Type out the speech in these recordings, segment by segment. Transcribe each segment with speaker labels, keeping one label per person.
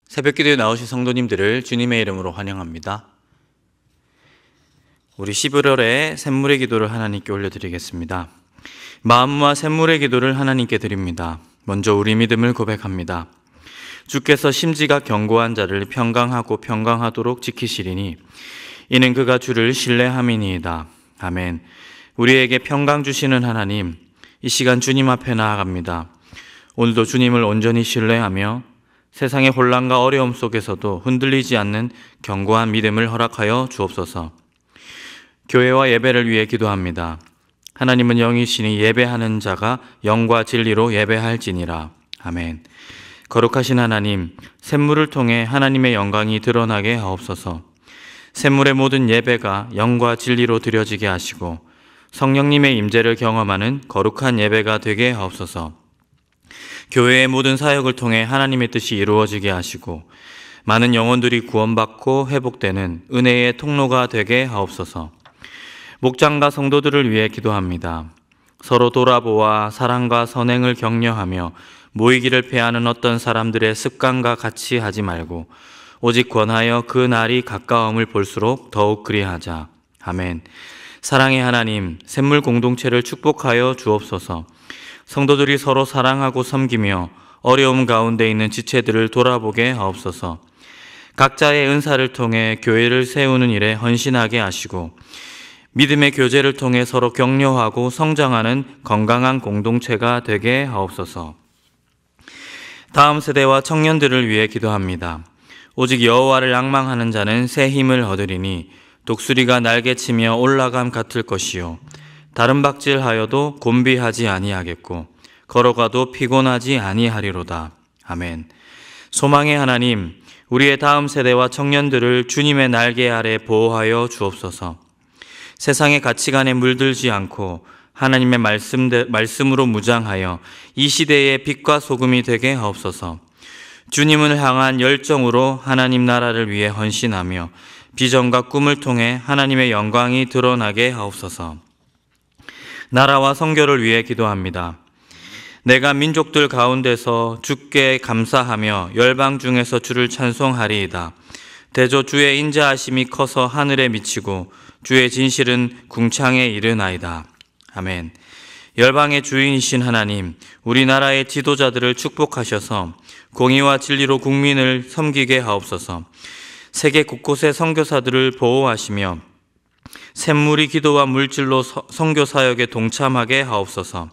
Speaker 1: 새벽기도에 나오신 성도님들을 주님의 이름으로 환영합니다. 우리 11월에 샘물의 기도를 하나님께 올려드리겠습니다. 마음과 샘물의 기도를 하나님께 드립니다. 먼저 우리 믿음을 고백합니다. 주께서 심지가 견고한 자를 평강하고 평강하도록 지키시리니 이는 그가 주를 신뢰함이니이다. 아멘. 우리에게 평강 주시는 하나님, 이 시간 주님 앞에 나아갑니다. 오늘도 주님을 온전히 신뢰하며 세상의 혼란과 어려움 속에서도 흔들리지 않는 견고한 믿음을 허락하여 주옵소서. 교회와 예배를 위해 기도합니다. 하나님은 영이시니 예배하는 자가 영과 진리로 예배할지니라. 아멘. 거룩하신 하나님, 샘물을 통해 하나님의 영광이 드러나게 하옵소서. 샘물의 모든 예배가 영과 진리로 드려지게 하시고 성령님의 임재를 경험하는 거룩한 예배가 되게 하옵소서. 교회의 모든 사역을 통해 하나님의 뜻이 이루어지게 하시고 많은 영혼들이 구원받고 회복되는 은혜의 통로가 되게 하옵소서. 목장과 성도들을 위해 기도합니다. 서로 돌아보아 사랑과 선행을 격려하며 모이기를 패하는 어떤 사람들의 습관과 같이 하지 말고 오직 권하여 그 날이 가까움을 볼수록 더욱 그리하자. 아멘. 사랑의 하나님, 샘물 공동체를 축복하여 주옵소서. 성도들이 서로 사랑하고 섬기며 어려움 가운데 있는 지체들을 돌아보게 하옵소서. 각자의 은사를 통해 교회를 세우는 일에 헌신하게 하시고 믿음의 교제를 통해 서로 격려하고 성장하는 건강한 공동체가 되게 하옵소서. 다음 세대와 청년들을 위해 기도합니다. 오직 여호와를 앙망하는 자는 새 힘을 얻으리니 독수리가 날개치며 올라감 같을 것이요 다른 박질하여도 곤비하지 아니하겠고 걸어가도 피곤하지 아니하리로다. 아멘. 소망의 하나님, 우리의 다음 세대와 청년들을 주님의 날개 아래 보호하여 주옵소서. 세상의 가치관에 물들지 않고 하나님의 말씀으로 무장하여 이 시대의 빛과 소금이 되게 하옵소서. 주님을 향한 열정으로 하나님 나라를 위해 헌신하며 비전과 꿈을 통해 하나님의 영광이 드러나게 하옵소서. 나라와 선교를 위해 기도합니다. 내가 민족들 가운데서 주께 감사하며 열방 중에서 주를 찬송하리이다. 대저 주의 인자하심이 커서 하늘에 미치고 주의 진실은 궁창에 이르나이다. 아멘. 열방의 주인이신 하나님, 우리나라의 지도자들을 축복하셔서 공의와 진리로 국민을 섬기게 하옵소서. 세계 곳곳의 선교사들을 보호하시며 샘물이 기도와 물질로 선교 사역에 동참하게 하옵소서.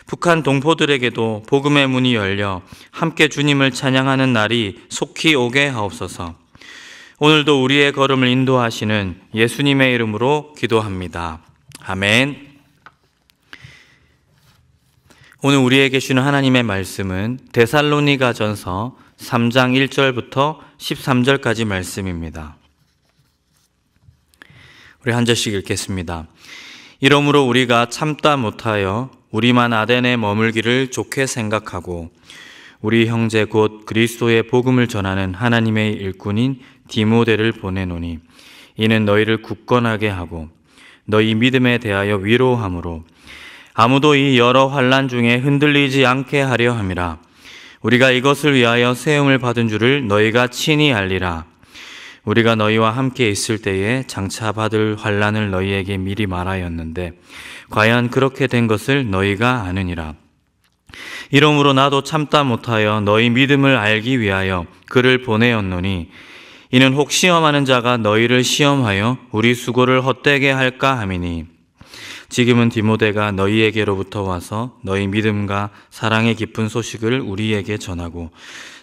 Speaker 1: 북한 동포들에게도 복음의 문이 열려 함께 주님을 찬양하는 날이 속히 오게 하옵소서. 오늘도 우리의 걸음을 인도하시는 예수님의 이름으로 기도합니다. 아멘. 오늘 우리에게 주는 하나님의 말씀은 데살로니가전서 3장 1절부터 13절까지 말씀입니다. 우리 한 절씩 읽겠습니다. 이러므로 우리가 참다 못하여 우리만 아덴에 머물기를 좋게 생각하고 우리 형제 곧 그리스도의 복음을 전하는 하나님의 일꾼인 디모데를 보내노니 이는 너희를 굳건하게 하고 너희 믿음에 대하여 위로함으로 아무도 이 여러 환난 중에 흔들리지 않게 하려 함이라. 우리가 이것을 위하여 세움을 받은 줄을 너희가 친히 알리라. 우리가 너희와 함께 있을 때에 장차 받을 환난을 너희에게 미리 말하였는데 과연 그렇게 된 것을 너희가 아느니라. 이러므로 나도 참다 못하여 너희 믿음을 알기 위하여 그를 보내었노니 이는 혹 시험하는 자가 너희를 시험하여 우리 수고를 헛되게 할까 함이니 지금은 디모데가 너희에게로부터 와서 너희 믿음과 사랑의 깊은 소식을 우리에게 전하고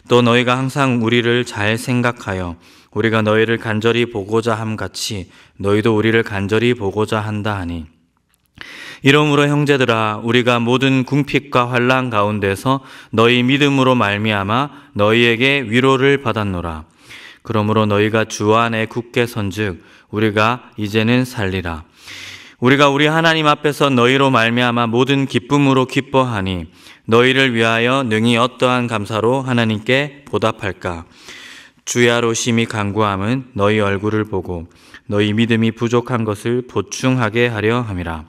Speaker 1: 또 너희가 항상 우리를 잘 생각하여 우리가 너희를 간절히 보고자 함같이 너희도 우리를 간절히 보고자 한다 하니 이러므로 형제들아 우리가 모든 궁핍과 환난 가운데서 너희 믿음으로 말미암아 너희에게 위로를 받았노라. 그러므로 너희가 주 안에 굳게 선즉 우리가 이제는 살리라. 우리가 우리 하나님 앞에서 너희로 말미암아 모든 기쁨으로 기뻐하니 너희를 위하여 능히 어떠한 감사로 하나님께 보답할까. 주야로 심히 간구함은 너희 얼굴을 보고 너희 믿음이 부족한 것을 보충하게 하려 함이라.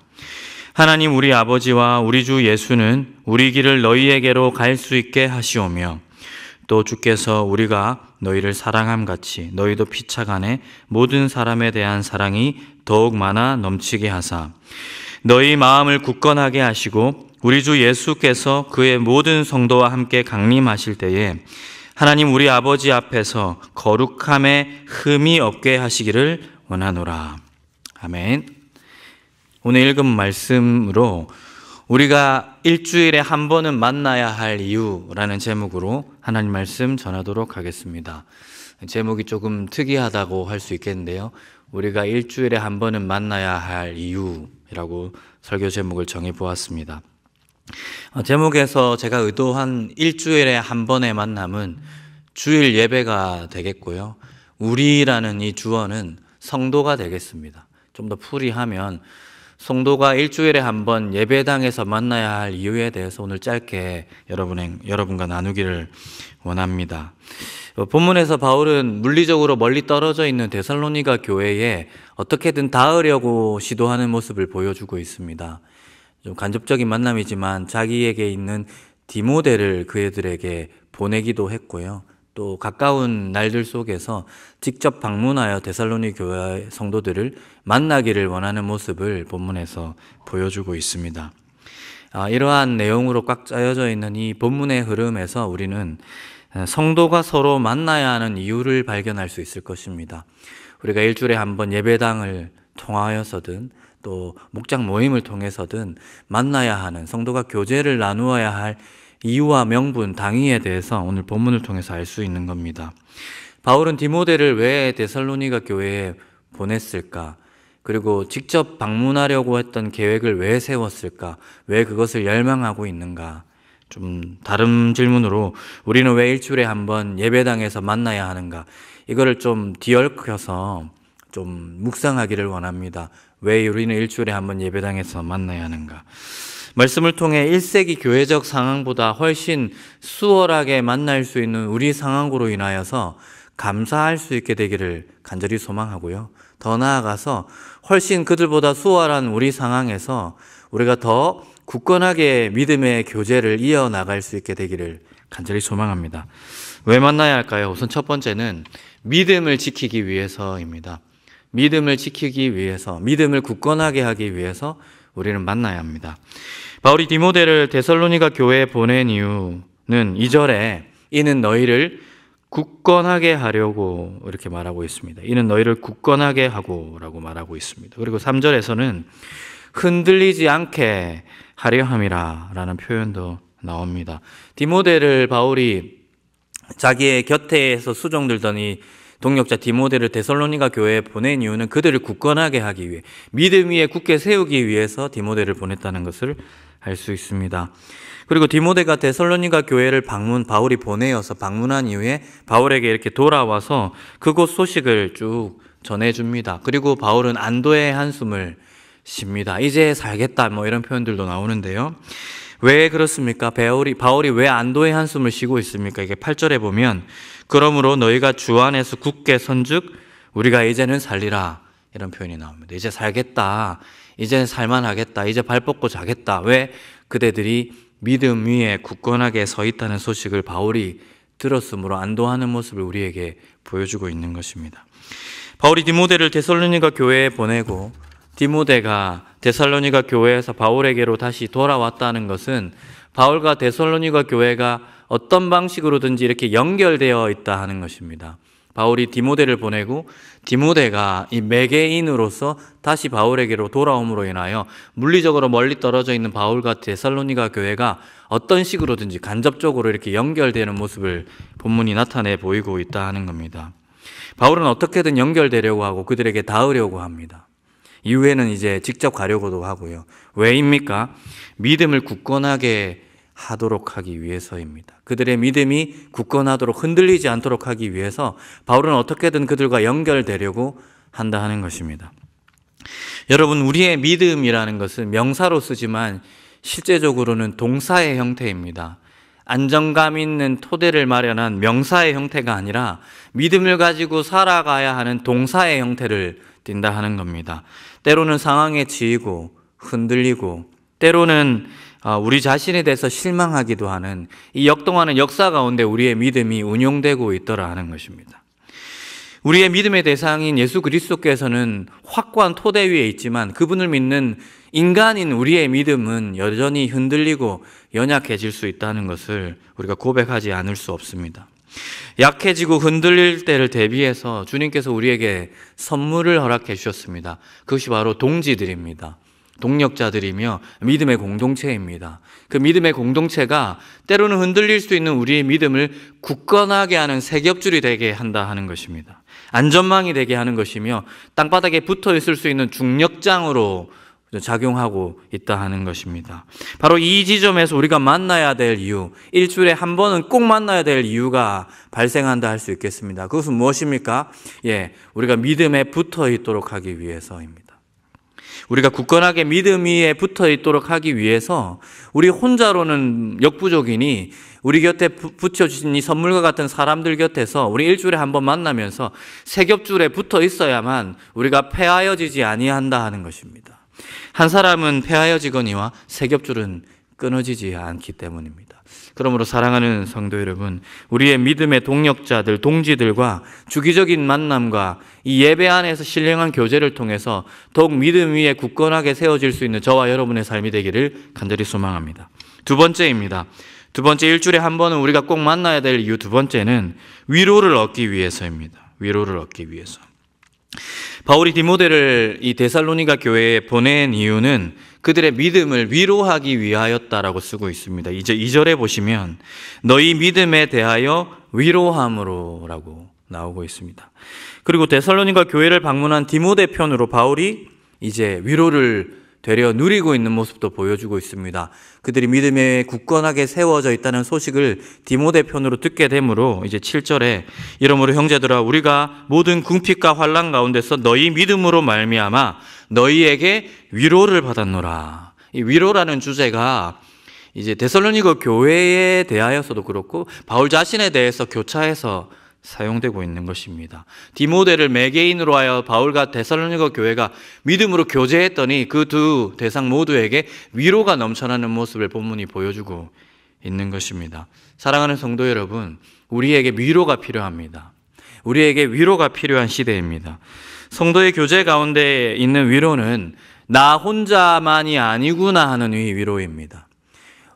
Speaker 1: 하나님 우리 아버지와 우리 주 예수는 우리 길을 너희에게로 갈 수 있게 하시오며 또 주께서 우리가 너희를 사랑함 같이 너희도 피차간에 모든 사람에 대한 사랑이 더욱 많아 넘치게 하사 너희 마음을 굳건하게 하시고 우리 주 예수께서 그의 모든 성도와 함께 강림하실 때에 하나님 우리 아버지 앞에서 거룩함에 흠이 없게 하시기를 원하노라. 아멘. 오늘 읽은 말씀으로 우리가 일주일에 한 번은 만나야 할 이유라는 제목으로 하나님 말씀 전하도록 하겠습니다. 제목이 조금 특이하다고 할 수 있겠는데요. 우리가 일주일에 한 번은 만나야 할 이유라고 설교 제목을 정해 보았습니다. 제목에서 제가 의도한 일주일에 한 번의 만남은 주일 예배가 되겠고요. 우리라는 이 주어는 성도가 되겠습니다. 좀 더 풀이하면 성도가 일주일에 한 번 예배당에서 만나야 할 이유에 대해서 오늘 짧게 여러분과 나누기를 원합니다. 본문에서 바울은 물리적으로 멀리 떨어져 있는 데살로니가 교회에 어떻게든 닿으려고 시도하는 모습을 보여주고 있습니다. 좀 간접적인 만남이지만 자기에게 있는 디모데를 그애들에게 보내기도 했고요. 또 가까운 날들 속에서 직접 방문하여 데살로니 교회 성도들을 만나기를 원하는 모습을 본문에서 보여주고 있습니다. 이러한 내용으로 꽉 짜여져 있는 이 본문의 흐름에서 우리는 성도가 서로 만나야 하는 이유를 발견할 수 있을 것입니다. 우리가 일주일에 한 번 예배당을 통하여서든 또 목장 모임을 통해서든 만나야 하는 성도가 교제를 나누어야 할 이유와 명분, 당위에 대해서 오늘 본문을 통해서 알 수 있는 겁니다. 바울은 디모데를 왜 데살로니가 교회에 보냈을까? 그리고 직접 방문하려고 했던 계획을 왜 세웠을까? 왜 그것을 열망하고 있는가? 좀 다른 질문으로 우리는 왜 일주일에 한 번 예배당에서 만나야 하는가? 이거를 좀 뒤얽혀서 좀 묵상하기를 원합니다. 왜 우리는 일주일에 한 번 예배당에서 만나야 하는가? 말씀을 통해 1세기 교회적 상황보다 훨씬 수월하게 만날 수 있는 우리 상황으로 인하여서 감사할 수 있게 되기를 간절히 소망하고요. 더 나아가서 훨씬 그들보다 수월한 우리 상황에서 우리가 더 굳건하게 믿음의 교제를 이어나갈 수 있게 되기를 간절히 소망합니다. 왜 만나야 할까요? 우선 첫 번째는 믿음을 지키기 위해서입니다. 믿음을 지키기 위해서, 믿음을 굳건하게 하기 위해서 우리는 만나야 합니다. 바울이 디모데를 데살로니가 교회에 보낸 이유는 2절에 이는 너희를 굳건하게 하려고 이렇게 말하고 있습니다. 이는 너희를 굳건하게 하고 라고 말하고 있습니다. 그리고 3절에서는 흔들리지 않게 하려 함이라 라는 표현도 나옵니다. 디모데를 바울이 자기의 곁에서 수종들던 이 동역자 디모데를 데살로니가 교회에 보낸 이유는 그들을 굳건하게 하기 위해, 믿음 위에 굳게 세우기 위해서 디모데를 보냈다는 것을 알 수 있습니다. 그리고 디모데가 데살로니가 교회를 바울이 보내어서 방문한 이후에 바울에게 이렇게 돌아와서 그곳 소식을 쭉 전해줍니다. 그리고 바울은 안도의 한숨을 쉽니다. 이제 살겠다 이런 표현들도 나오는데요. 왜 그렇습니까? 바울이 왜 안도의 한숨을 쉬고 있습니까? 이게 8절에 보면 그러므로 너희가 주 안에서 굳게 선즉 우리가 이제는 살리라 이런 표현이 나옵니다. 이제 살겠다. 이제 살만하겠다. 이제 발 뻗고 자겠다. 왜? 그대들이 믿음 위에 굳건하게 서 있다는 소식을 바울이 들었으므로 안도하는 모습을 우리에게 보여주고 있는 것입니다. 바울이 디모데를 데살로니가 교회에 보내고 디모데가 데살로니가 교회에서 바울에게로 다시 돌아왔다는 것은 바울과 데살로니가 교회가 어떤 방식으로든지 이렇게 연결되어 있다 하는 것입니다. 바울이 디모데를 보내고 디모데가 이 매개인으로서 다시 바울에게로 돌아옴으로 인하여 물리적으로 멀리 떨어져 있는 바울과 데살로니가 교회가 어떤 식으로든지 간접적으로 이렇게 연결되는 모습을 본문이 나타내 보이고 있다 하는 겁니다. 바울은 어떻게든 연결되려고 하고 그들에게 닿으려고 합니다. 이후에는 이제 직접 가려고도 하고요. 왜입니까? 믿음을 굳건하게 하도록 하기 위해서입니다. 그들의 믿음이 굳건하도록 흔들리지 않도록 하기 위해서 바울은 어떻게든 그들과 연결되려고 한다 하는 것입니다. 여러분, 우리의 믿음이라는 것은 명사로 쓰지만 실제적으로는 동사의 형태입니다. 안정감 있는 토대를 마련한 명사의 형태가 아니라 믿음을 가지고 살아가야 하는 동사의 형태를 띈다 하는 겁니다. 때로는 상황에 지이고 흔들리고 때로는 우리 자신에 대해서 실망하기도 하는 이 역동하는 역사 가운데 우리의 믿음이 운용되고 있더라 하는 것입니다. 우리의 믿음의 대상인 예수 그리스도께서는 확고한 토대 위에 있지만 그분을 믿는 인간인 우리의 믿음은 여전히 흔들리고 연약해질 수 있다는 것을 우리가 고백하지 않을 수 없습니다. 약해지고 흔들릴 때를 대비해서 주님께서 우리에게 선물을 허락해 주셨습니다. 그것이 바로 동지들입니다. 동력자들이며 믿음의 공동체입니다. 그 믿음의 공동체가 때로는 흔들릴 수 있는 우리의 믿음을 굳건하게 하는 세겹줄이 되게 한다 하는 것입니다. 안전망이 되게 하는 것이며 땅바닥에 붙어 있을 수 있는 중력장으로 작용하고 있다 하는 것입니다. 바로 이 지점에서 우리가 만나야 될 이유, 일주일에 한 번은 꼭 만나야 될 이유가 발생한다 할 수 있겠습니다. 그것은 무엇입니까? 우리가 믿음에 붙어 있도록 하기 위해서입니다. 우리가 굳건하게 믿음 위에 붙어 있도록 하기 위해서 우리 혼자로는 역부족이니 우리 곁에 붙여주신 이 선물과 같은 사람들 곁에서 우리 일주일에 한 번 만나면서 세겹줄에 붙어 있어야만 우리가 패하여지지 아니한다 하는 것입니다. 한 사람은 패하여지거니와 세겹줄은 끊어지지 않기 때문입니다. 그러므로 사랑하는 성도 여러분, 우리의 믿음의 동력자들, 동지들과 주기적인 만남과 이 예배 안에서 신령한 교제를 통해서 더욱 믿음 위에 굳건하게 세워질 수 있는 저와 여러분의 삶이 되기를 간절히 소망합니다. 두 번째입니다. 두 번째, 일주일에 한 번은 우리가 꼭 만나야 될 이유 두 번째는 위로를 얻기 위해서입니다. 위로를 얻기 위해서. 바울이 디모데를 이 데살로니가 교회에 보낸 이유는 그들의 믿음을 위로하기 위하였다라고 쓰고 있습니다. 이제 2절에 보시면 너희 믿음에 대하여 위로함으로라고 나오고 있습니다. 그리고 데살로니가 교회를 방문한 디모데 편으로 바울이 이제 위로를 되려 누리고 있는 모습도 보여주고 있습니다. 그들이 믿음에 굳건하게 세워져 있다는 소식을 디모데 편으로 듣게 되므로 이제 7절에 이러므로 형제들아 우리가 모든 궁핍과 환난 가운데서 너희 믿음으로 말미암아 너희에게 위로를 받았노라. 이 위로라는 주제가 이제 데살로니가 교회에 대하여서도 그렇고 바울 자신에 대해서 교차해서 사용되고 있는 것입니다. 디모데를 매개인으로 하여 바울과 데살로니가 교회가 믿음으로 교제했더니 그 두 대상 모두에게 위로가 넘쳐나는 모습을 본문이 보여주고 있는 것입니다. 사랑하는 성도 여러분, 우리에게 위로가 필요합니다. 우리에게 위로가 필요한 시대입니다. 성도의 교제 가운데 있는 위로는 나 혼자만이 아니구나 하는 위로입니다.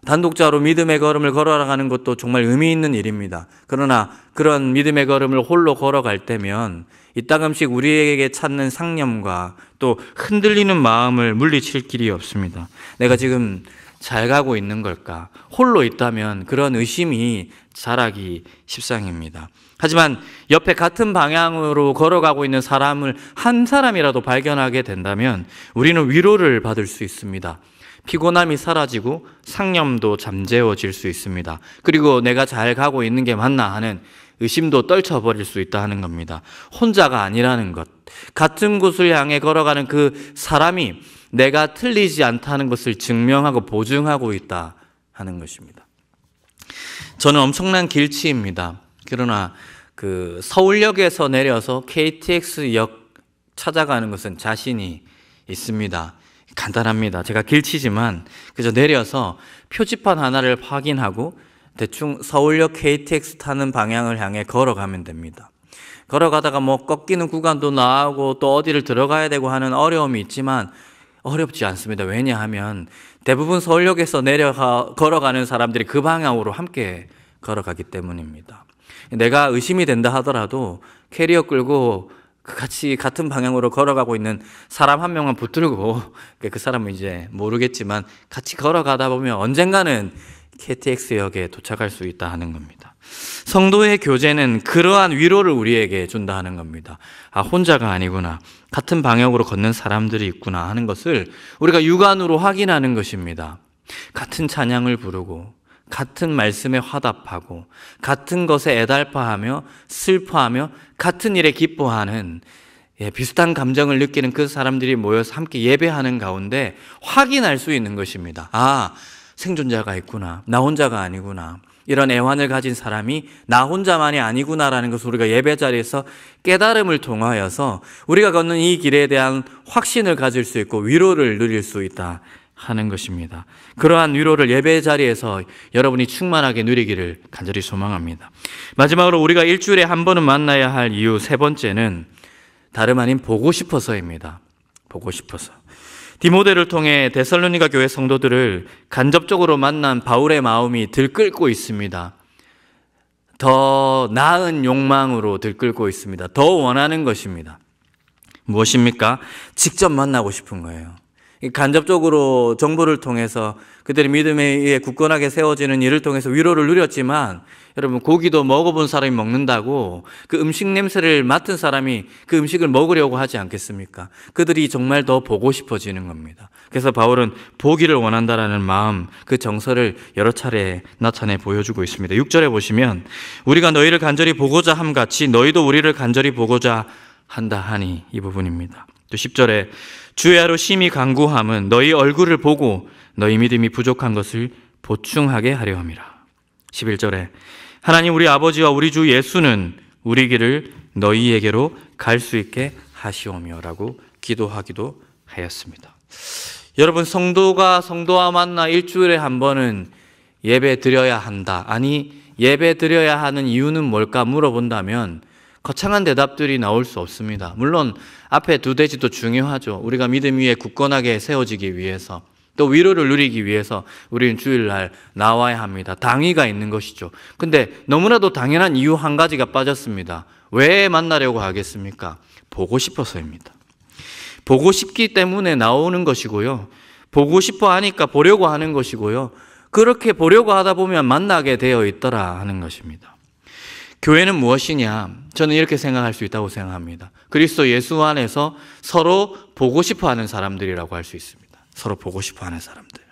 Speaker 1: 단독자로 믿음의 걸음을 걸어가는 것도 정말 의미 있는 일입니다. 그러나 그런 믿음의 걸음을 홀로 걸어갈 때면 이따금씩 우리에게 찾는 상념과 또 흔들리는 마음을 물리칠 길이 없습니다. 내가 지금 잘 가고 있는 걸까? 홀로 있다면 그런 의심이 자라기 십상입니다. 하지만 옆에 같은 방향으로 걸어가고 있는 사람을 한 사람이라도 발견하게 된다면 우리는 위로를 받을 수 있습니다. 피곤함이 사라지고 상념도 잠재워질 수 있습니다. 그리고 내가 잘 가고 있는 게 맞나 하는 의심도 떨쳐버릴 수 있다 하는 겁니다. 혼자가 아니라는 것, 같은 곳을 향해 걸어가는 그 사람이 내가 틀리지 않다는 것을 증명하고 보증하고 있다 하는 것입니다. 저는 엄청난 길치입니다. 그러나 그 서울역에서 내려서 KTX역 찾아가는 것은 자신이 있습니다. 간단합니다. 제가 길치지만 그저 내려서 표지판 하나를 확인하고 대충 서울역 KTX 타는 방향을 향해 걸어가면 됩니다. 걸어가다가 뭐 꺾이는 구간도 나오고 또 어디를 들어가야 되고 하는 어려움이 있지만 어렵지 않습니다. 왜냐하면 대부분 서울역에서 걸어가는 사람들이 그 방향으로 함께 걸어가기 때문입니다. 내가 의심이 된다 하더라도 캐리어 끌고 같이 같은 방향으로 걸어가고 있는 사람 한 명만 붙들고 그 사람은 이제 모르겠지만 같이 걸어가다 보면 언젠가는 KTX역에 도착할 수 있다 하는 겁니다. 성도의 교제는 그러한 위로를 우리에게 준다 하는 겁니다. 아, 혼자가 아니구나. 같은 방향으로 걷는 사람들이 있구나 하는 것을 우리가 육안으로 확인하는 것입니다. 같은 찬양을 부르고 같은 말씀에 화답하고 같은 것에 애달파하며 슬퍼하며 같은 일에 기뻐하는 비슷한 감정을 느끼는 그 사람들이 모여서 함께 예배하는 가운데 확인할 수 있는 것입니다. 아, 생존자가 있구나. 나 혼자가 아니구나. 이런 애환을 가진 사람이 나 혼자만이 아니구나라는 것을 우리가 예배 자리에서 깨달음을 통하여서 우리가 걷는 이 길에 대한 확신을 가질 수 있고 위로를 누릴 수 있다 하는 것입니다. 그러한 위로를 예배 자리에서 여러분이 충만하게 누리기를 간절히 소망합니다. 마지막으로 우리가 일주일에 한 번은 만나야 할 이유 세 번째는 다름 아닌 보고 싶어서입니다. 보고 싶어서. 디모데를 통해 데살로니가 교회 성도들을 간접적으로 만난 바울의 마음이 들끓고 있습니다. 더 나은 욕망으로 들끓고 있습니다. 더 원하는 것입니다. 무엇입니까? 직접 만나고 싶은 거예요. 간접적으로 정보를 통해서 그들의 믿음에 의해 굳건하게 세워지는 일을 통해서 위로를 누렸지만 여러분, 고기도 먹어본 사람이 먹는다고 그 음식 냄새를 맡은 사람이 그 음식을 먹으려고 하지 않겠습니까? 그들이 정말 더 보고 싶어지는 겁니다. 그래서 바울은 보기를 원한다라는 마음, 그 정서를 여러 차례 나타내 보여주고 있습니다. 6절에 보시면 우리가 너희를 간절히 보고자 함같이 너희도 우리를 간절히 보고자 한다 하니, 이 부분입니다. 또 10절에 주의 하루 심히 간구함은 너희 얼굴을 보고 너희 믿음이 부족한 것을 보충하게 하려 함이라. 11절에 하나님 우리 아버지와 우리 주 예수는 우리 길을 너희에게로 갈 수 있게 하시오며 라고 기도하기도 하였습니다. 여러분, 성도와 만나 일주일에 한 번은 예배 드려야 한다. 아니, 예배 드려야 하는 이유는 뭘까 물어본다면 거창한 대답들이 나올 수 없습니다. 물론 앞에 두 대지도 중요하죠. 우리가 믿음 위에 굳건하게 세워지기 위해서, 또 위로를 누리기 위해서 우리는 주일날 나와야 합니다. 당위가 있는 것이죠. 근데 너무나도 당연한 이유 한 가지가 빠졌습니다. 왜 만나려고 하겠습니까? 보고 싶어서입니다. 보고 싶기 때문에 나오는 것이고요. 보고 싶어 하니까 보려고 하는 것이고요. 그렇게 보려고 하다 보면 만나게 되어 있더라 하는 것입니다. 교회는 무엇이냐? 저는 이렇게 생각할 수 있다고 생각합니다. 그리스도 예수 안에서 서로 보고 싶어 하는 사람들이라고 할 수 있습니다. 서로 보고 싶어 하는 사람들.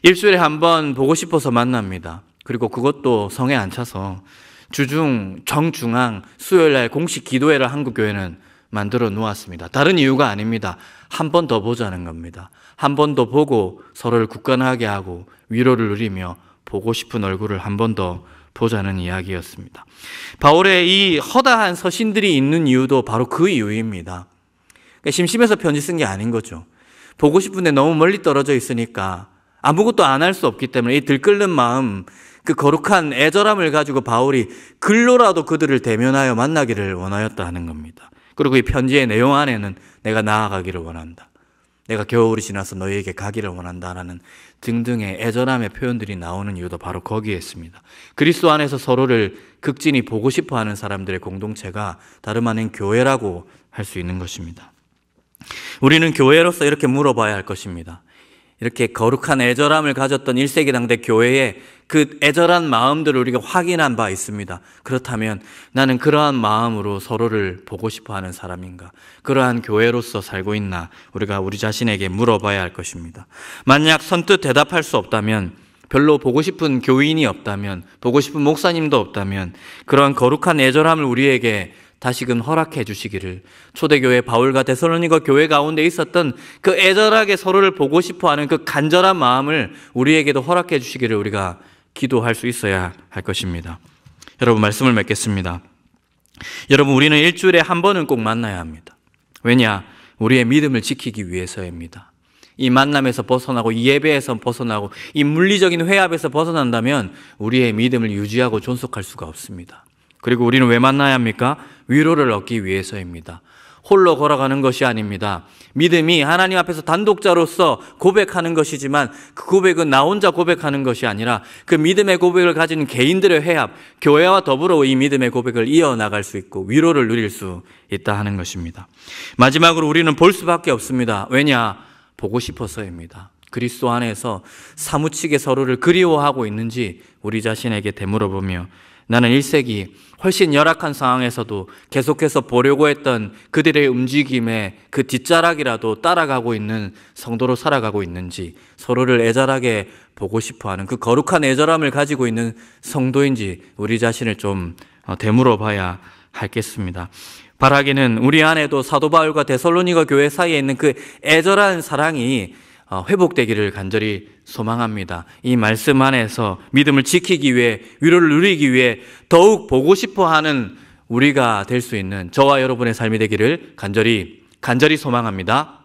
Speaker 1: 일주일에 한 번 보고 싶어서 만납니다. 그리고 그것도 성에 안 차서 주중, 정중앙, 수요일날 공식 기도회를 한국교회는 만들어 놓았습니다. 다른 이유가 아닙니다. 한 번 더 보자는 겁니다. 한 번 더 보고 서로를 굳건하게 하고 위로를 누리며 보고 싶은 얼굴을 한 번 더 보자는 이야기였습니다. 바울의 이 허다한 서신들이 있는 이유도 바로 그 이유입니다. 그러니까 심심해서 편지 쓴 게 아닌 거죠. 보고 싶은데 너무 멀리 떨어져 있으니까 아무것도 안 할 수 없기 때문에 이 들끓는 마음, 그 거룩한 애절함을 가지고 바울이 글로라도 그들을 대면하여 만나기를 원하였다 하는 겁니다. 그리고 이 편지의 내용 안에는 내가 나아가기를 원한다, 내가 겨울이 지나서 너희에게 가기를 원한다라는 등등의 애절함의 표현들이 나오는 이유도 바로 거기에 있습니다. 그리스도 안에서 서로를 극진히 보고 싶어하는 사람들의 공동체가 다름 아닌 교회라고 할 수 있는 것입니다. 우리는 교회로서 이렇게 물어봐야 할 것입니다. 이렇게 거룩한 애절함을 가졌던 1세기 당대 교회의 그 애절한 마음들을 우리가 확인한 바 있습니다. 그렇다면 나는 그러한 마음으로 서로를 보고 싶어하는 사람인가? 그러한 교회로서 살고 있나? 우리가 우리 자신에게 물어봐야 할 것입니다. 만약 선뜻 대답할 수 없다면, 별로 보고 싶은 교인이 없다면, 보고 싶은 목사님도 없다면 그러한 거룩한 애절함을 우리에게 다시금 허락해 주시기를, 초대교회 바울과 데살로니가 교회 가운데 있었던 그 애절하게 서로를 보고 싶어하는 그 간절한 마음을 우리에게도 허락해 주시기를 우리가 기도할 수 있어야 할 것입니다. 여러분, 말씀을 맺겠습니다. 여러분, 우리는 일주일에 한 번은 꼭 만나야 합니다. 왜냐? 우리의 믿음을 지키기 위해서입니다. 이 만남에서 벗어나고 이 예배에서 벗어나고 이 물리적인 회합에서 벗어난다면 우리의 믿음을 유지하고 존속할 수가 없습니다. 그리고 우리는 왜 만나야 합니까? 위로를 얻기 위해서입니다. 홀로 걸어가는 것이 아닙니다. 믿음이 하나님 앞에서 단독자로서 고백하는 것이지만 그 고백은 나 혼자 고백하는 것이 아니라 그 믿음의 고백을 가진 개인들의 회합, 교회와 더불어 이 믿음의 고백을 이어나갈 수 있고 위로를 누릴 수 있다 하는 것입니다. 마지막으로 우리는 볼 수밖에 없습니다. 왜냐? 보고 싶어서입니다. 그리스도 안에서 사무치게 서로를 그리워하고 있는지 우리 자신에게 되물어보며, 나는 1세기 훨씬 열악한 상황에서도 계속해서 보려고 했던 그들의 움직임에 그 뒷자락이라도 따라가고 있는 성도로 살아가고 있는지, 서로를 애절하게 보고 싶어하는 그 거룩한 애절함을 가지고 있는 성도인지 우리 자신을 좀 되물어봐야 하겠습니다. 바라기는 우리 안에도 사도 바울과 데살로니가 교회 사이에 있는 그 애절한 사랑이 회복되기를 간절히 소망합니다. 이 말씀 안에서 믿음을 지키기 위해, 위로를 누리기 위해 더욱 보고 싶어하는 우리가 될 수 있는 저와 여러분의 삶이 되기를 간절히 소망합니다.